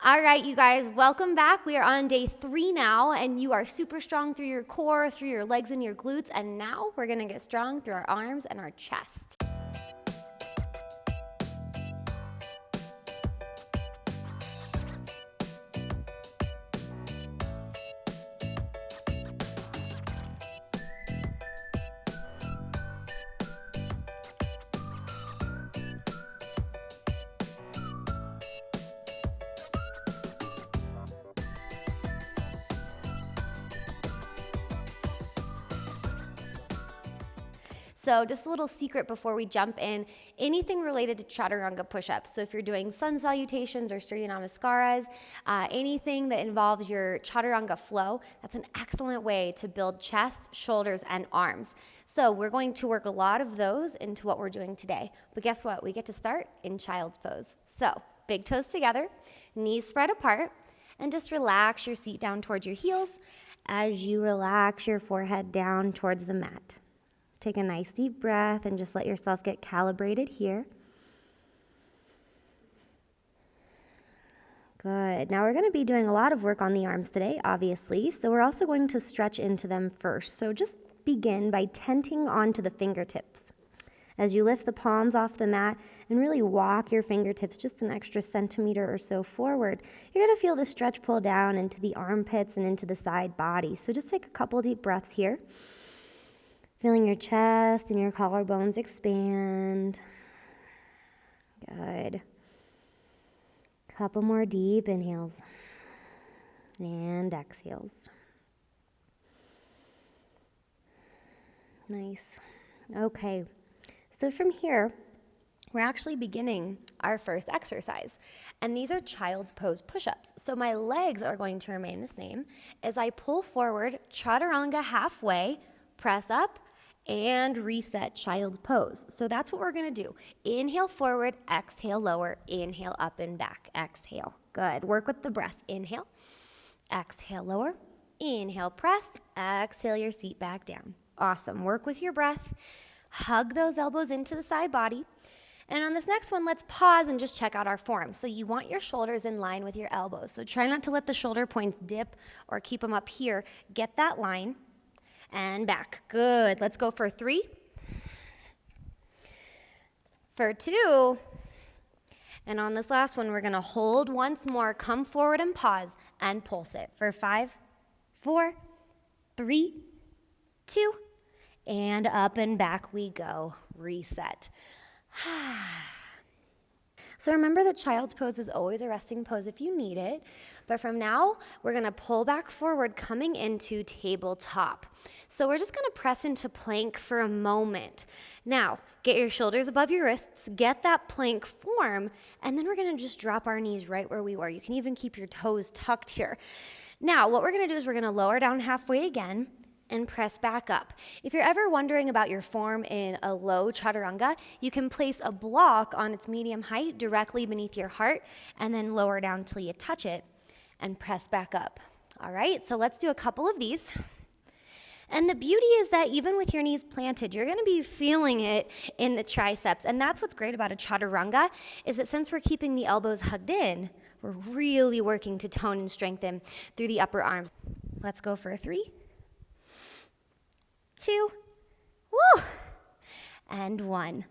All right, you guys, welcome back. We are on day 3 now, and you are super strong through your core, through your legs and your glutes, and now we're gonna get strong through our arms and our chest. So just a little secret before we jump in, anything related to chaturanga push-ups. So if you're doing sun salutations or surya namaskaras, anything that involves your chaturanga flow, that's an excellent way to build chest, shoulders, and arms. So we're going to work a lot of those into what we're doing today. But guess what? We get to start in child's pose. So big toes together, knees spread apart, and just relax your seat down towards your heels as you relax your forehead down towards the mat. Take a nice deep breath and just let yourself get calibrated here. Good. Now we're going to be doing a lot of work on the arms today, obviously, so we're also going to stretch into them first. So just begin by tenting onto the fingertips. As you lift the palms off the mat and really walk your fingertips just an extra centimeter or so forward, you're going to feel the stretch pull down into the armpits and into the side body. So just take a couple deep breaths here. Feeling your chest and your collarbones expand. Good. Couple more deep inhales and exhales. Nice. Okay. So from here, we're actually beginning our first exercise. And these are child's pose push-ups. So my legs are going to remain the same as I pull forward, chaturanga halfway, press up, and reset child's pose. So that's what we're gonna do. Inhale forward, exhale lower, inhale up and back, exhale. Good, work with the breath. Inhale, exhale lower, inhale press, exhale your seat back down. Awesome, work with your breath. Hug those elbows into the side body. And on this next one, let's pause and just check out our form. So you want your shoulders in line with your elbows. So try not to let the shoulder points dip or keep them up here. Get that line. And back. Good. Let's go for 3. For 2. And on this last one, we're going to hold once more, come forward and pause, and pulse it. For 5, 4, 3, 2, and up and back we go. Reset. So remember that child's pose is always a resting pose if you need it. But from now, we're going to pull back forward, coming into tabletop. So we're just going to press into plank for a moment. Now, get your shoulders above your wrists, get that plank form, and then we're going to just drop our knees right where we were. You can even keep your toes tucked here. Now, what we're going to do is we're going to lower down halfway again and press back up. If you're ever wondering about your form in a low chaturanga, you can place a block on its medium height directly beneath your heart and then lower down till you touch it and press back up. All right, so let's do a couple of these. And the beauty is that even with your knees planted, you're going to be feeling it in the triceps. And that's what's great about a chaturanga, is that since we're keeping the elbows hugged in, we're really working to tone and strengthen through the upper arms. Let's go for 3, 2, woo, and 1.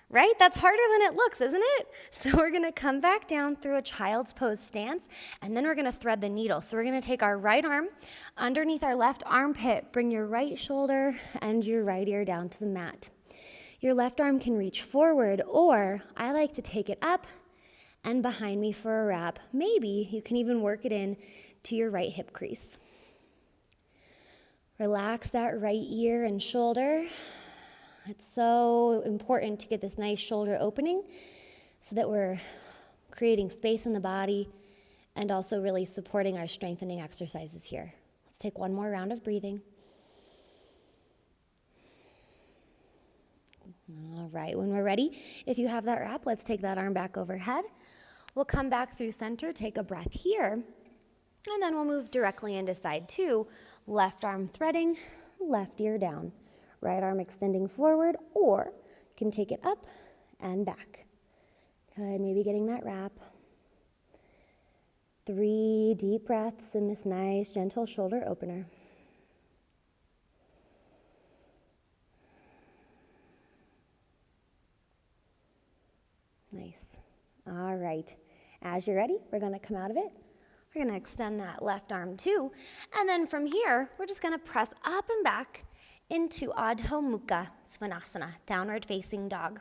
Right? That's harder than it looks, isn't it? So we're going to come back down through a child's pose stance, and then we're going to thread the needle. So we're going to take our right arm underneath our left armpit, bring your right shoulder and your right ear down to the mat. Your left arm can reach forward, or I like to take it up and behind me for a wrap. Maybe you can even work it in to your right hip crease. Relax that right ear and shoulder. It's so important to get this nice shoulder opening so that we're creating space in the body and also really supporting our strengthening exercises here. Let's take one more round of breathing. All right, when we're ready, if you have that wrap, let's take that arm back overhead. We'll come back through center, take a breath here, and then we'll move directly into side 2. Left arm threading, left ear down. Right arm extending forward, or you can take it up and back. Good, maybe getting that wrap. 3 deep breaths in this nice, gentle shoulder opener. Nice. All right. As you're ready, we're going to come out of it. We're going to extend that left arm too. And then from here, we're just going to press up and back into Adho Mukha, Svanasana, downward facing dog.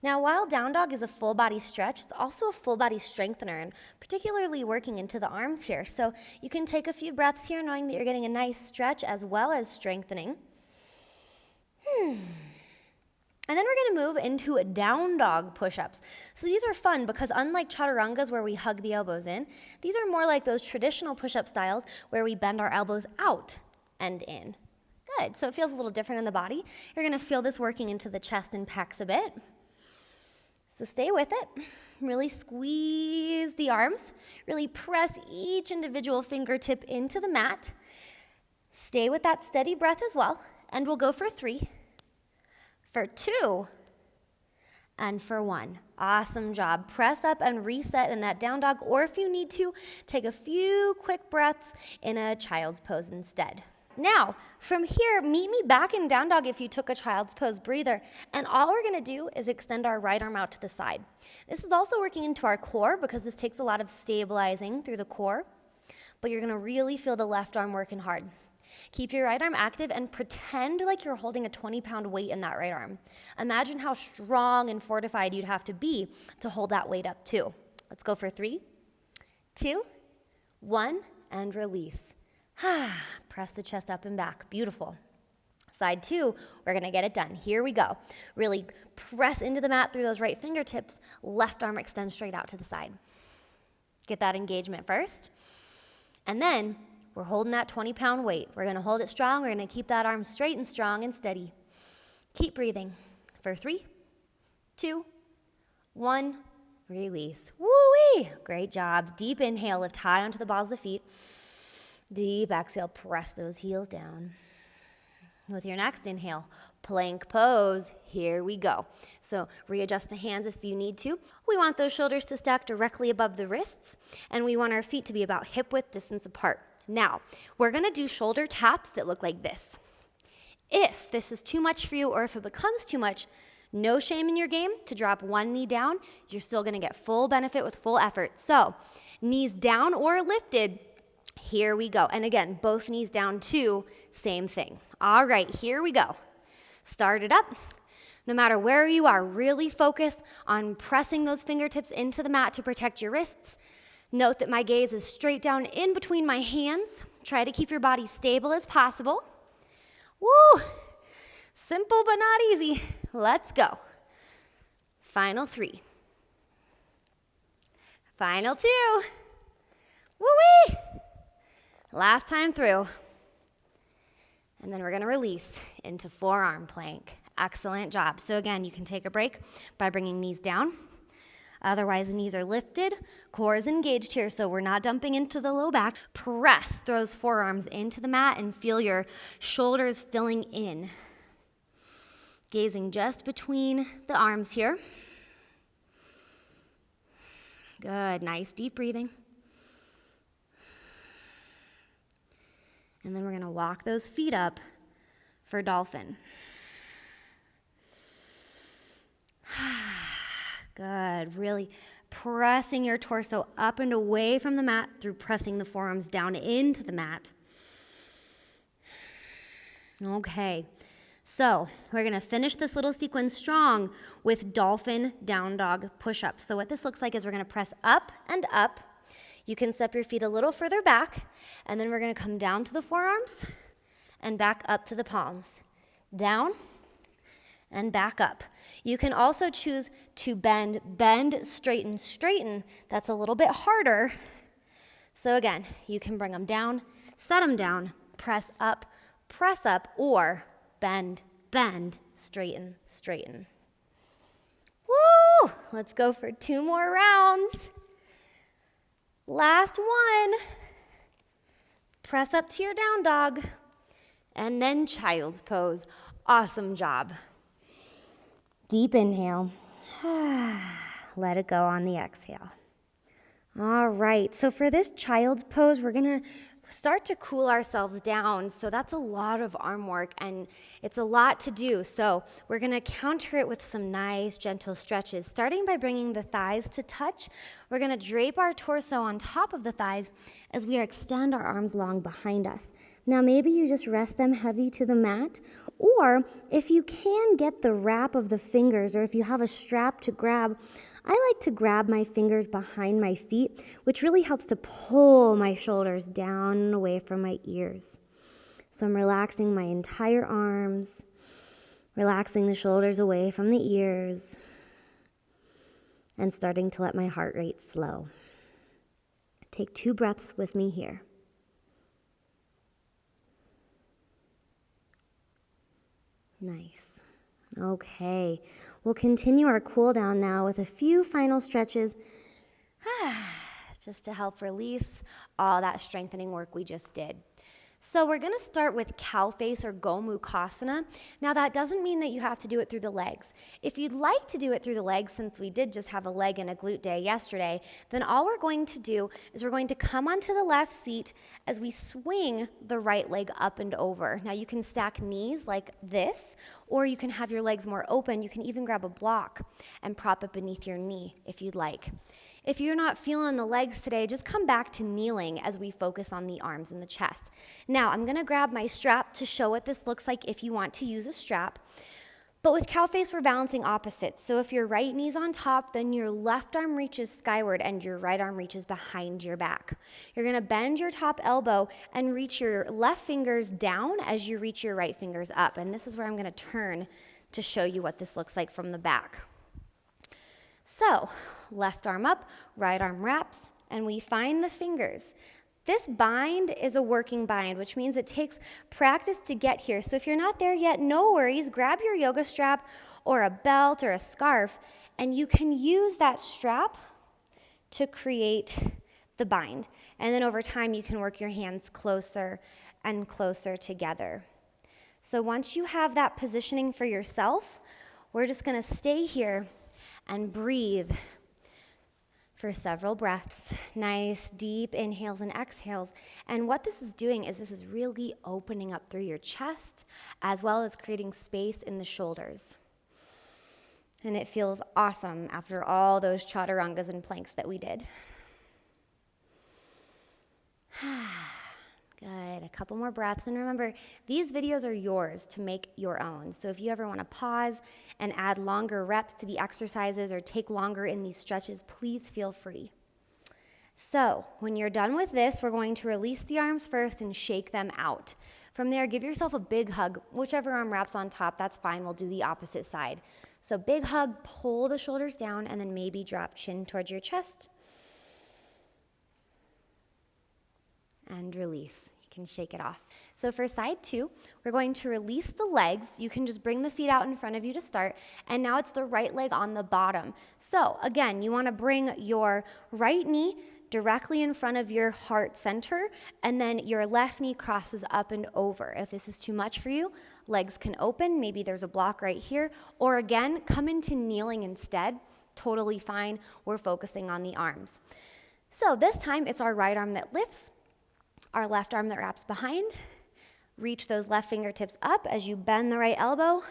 Now, while down dog is a full body stretch, it's also a full body strengthener, and particularly working into the arms here. So you can take a few breaths here, knowing that you're getting a nice stretch as well as strengthening. And then we're going to move into down dog push-ups. So these are fun because unlike chaturangas where we hug the elbows in, these are more like those traditional push-up styles where we bend our elbows out and in. Good. So it feels a little different in the body. You're going to feel this working into the chest and pecs a bit. So stay with it. Really squeeze the arms. Really press each individual fingertip into the mat. Stay with that steady breath as well. And we'll go for 3. For 2, and for 1. Awesome job. Press up and reset in that down dog, or if you need to, take a few quick breaths in a child's pose instead. Now, from here, meet me back in down dog if you took a child's pose breather, and all we're gonna do is extend our right arm out to the side. This is also working into our core because this takes a lot of stabilizing through the core, but you're gonna really feel the left arm working hard. Keep your right arm active and pretend like you're holding a 20-pound weight in that right arm. Imagine how strong and fortified you'd have to be to hold that weight up too. Let's go for 3, 2, 1, and release. Press the chest up and back. Beautiful. Side 2, we're gonna get it done. Here we go. Really press into the mat through those right fingertips. Left arm extends straight out to the side. Get that engagement first. And then we're holding that 20-pound weight. We're going to hold it strong. We're going to keep that arm straight and strong and steady. Keep breathing. For 3, 2, 1, release. Woo-wee! Great job. Deep inhale, lift high onto the balls of the feet. Deep exhale, press those heels down. With your next inhale, plank pose. Here we go. So readjust the hands if you need to. We want those shoulders to stack directly above the wrists, and we want our feet to be about hip-width distance apart. Now, we're going to do shoulder taps that look like this. If this is too much for you or if it becomes too much, no shame in your game to drop one knee down. You're still going to get full benefit with full effort. So, knees down or lifted. Here we go. And again, both knees down too, same thing. All right, here we go. Start it up. No matter where you are, really focus on pressing those fingertips into the mat to protect your wrists. Note that my gaze is straight down in between my hands. Try to keep your body stable as possible. Woo! Simple but not easy. Let's go. Final 3. Final 2. Woo-wee! Last time through. And then we're going to release into forearm plank. Excellent job. So again, you can take a break by bringing knees down. Otherwise, the knees are lifted, core is engaged here, so we're not dumping into the low back. Press those forearms into the mat and feel your shoulders filling in. Gazing just between the arms here. Good, nice deep breathing. And then we're gonna walk those feet up for dolphin. Good, really pressing your torso up and away from the mat through pressing the forearms down into the mat. Okay, so we're gonna finish this little sequence strong with dolphin down dog push-ups. So what this looks like is we're gonna press up and up. You can step your feet a little further back, and then we're gonna come down to the forearms and back up to the palms. Down and back up. You can also choose to bend, straighten, straighten. That's a little bit harder. So again, you can bring them down, set them down, press up, or bend, straighten, straighten. Woo! Let's go for 2 more rounds. Last one. Press up to your down dog, and then child's pose. Awesome job. Deep inhale. Let it go on the exhale. All right, so for this child's pose, we're gonna start to cool ourselves down. So that's a lot of arm work and it's a lot to do. So we're gonna counter it with some nice gentle stretches, starting by bringing the thighs to touch. We're gonna drape our torso on top of the thighs as we extend our arms long behind us. Now maybe you just rest them heavy to the mat, or if you can get the wrap of the fingers, or if you have a strap to grab, I like to grab my fingers behind my feet, which really helps to pull my shoulders down and away from my ears. So I'm relaxing my entire arms, relaxing the shoulders away from the ears, and starting to let my heart rate slow. Take 2 breaths with me here. Nice. Okay, we'll continue our cool down now with a few final stretches just to help release all that strengthening work we just did. So we're gonna start with cow face or Gomukhasana. Now that doesn't mean that you have to do it through the legs. If you'd like to do it through the legs, since we did just have a leg and a glute day yesterday, then all we're going to do is we're going to come onto the left seat as we swing the right leg up and over. Now you can stack knees like this, or you can have your legs more open. You can even grab a block and prop it beneath your knee if you'd like. If you're not feeling the legs today, just come back to kneeling as we focus on the arms and the chest. Now, I'm gonna grab my strap to show what this looks like if you want to use a strap. But with cow face, we're balancing opposites. So if your right knee's on top, then your left arm reaches skyward and your right arm reaches behind your back. You're gonna bend your top elbow and reach your left fingers down as you reach your right fingers up. And this is where I'm gonna turn to show you what this looks like from the back. So, left arm up, right arm wraps, and we find the fingers. This bind is a working bind, which means it takes practice to get here. So if you're not there yet, no worries. Grab your yoga strap or a belt or a scarf, and you can use that strap to create the bind. And then over time, you can work your hands closer and closer together. So once you have that positioning for yourself, we're just gonna stay here and breathe for several breaths. Nice deep inhales and exhales. And what this is doing is this is really opening up through your chest as well as creating space in the shoulders. And it feels awesome after all those chaturangas and planks that we did. Good, a couple more breaths. And remember, these videos are yours to make your own. So if you ever want to pause and add longer reps to the exercises or take longer in these stretches, please feel free. So when you're done with this, we're going to release the arms first and shake them out. From there, give yourself a big hug. Whichever arm wraps on top, that's fine. We'll do the opposite side. So big hug, pull the shoulders down, and then maybe drop chin towards your chest. And release. You can shake it off. So for side 2, we're going to release the legs. You can just bring the feet out in front of you to start. And now it's the right leg on the bottom. So again, you want to bring your right knee directly in front of your heart center, and then your left knee crosses up and over. If this is too much for you, legs can open. Maybe there's a block right here. Or again, come into kneeling instead. Totally fine. We're focusing on the arms. So this time, it's our right arm that lifts, our left arm that wraps behind. Reach those left fingertips up as you bend the right elbow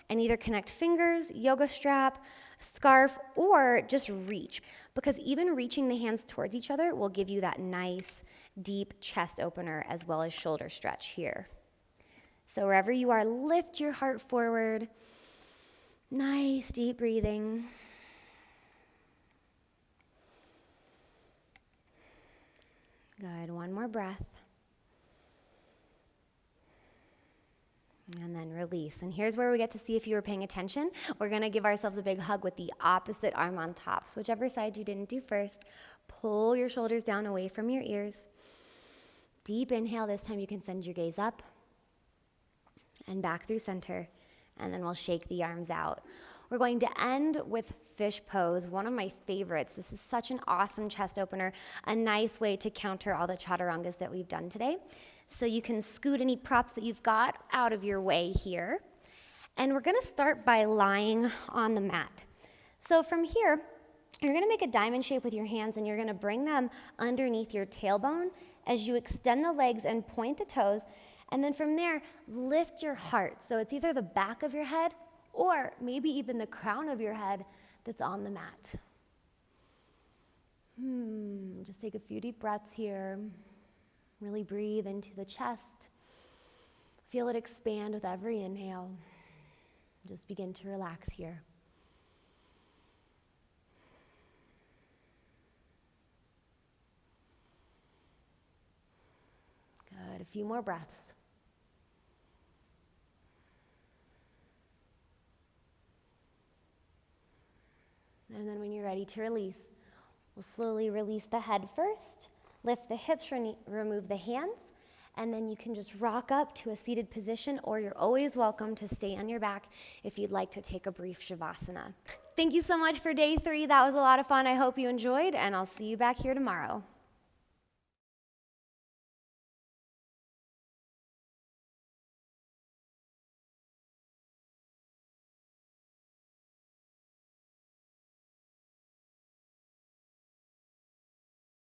and either connect fingers, yoga strap, scarf, or just reach. Because even reaching the hands towards each other will give you that nice, deep chest opener as well as shoulder stretch here. So wherever you are, lift your heart forward. Nice, deep breathing. Good, one more breath. And then release. And here's where we get to see if you were paying attention. We're gonna give ourselves a big hug with the opposite arm on top. So whichever side you didn't do first, pull your shoulders down away from your ears. Deep inhale. This time you can send your gaze up and back through center. And then we'll shake the arms out. We're going to end with fish pose, one of my favorites. This is such an awesome chest opener, a nice way to counter all the chaturangas that we've done today. So you can scoot any props that you've got out of your way here. And we're gonna start by lying on the mat. So from here, You're gonna make a diamond shape with your hands and you're gonna bring them underneath your tailbone as you extend the legs and point the toes. And then from there, lift your heart. So it's either the back of your head or maybe even the crown of your head that's on the mat. Just take a few deep breaths here. Really breathe into the chest. Feel it expand with every inhale. Just begin to relax here. Good, a few more breaths. And then when you're ready to release, we'll slowly release the head first, lift the hips, remove the hands, and then you can just rock up to a seated position, or you're always welcome to stay on your back if you'd like to take a brief Shavasana. Thank you so much for day 3. That was a lot of fun. I hope you enjoyed, and I'll see you back here tomorrow.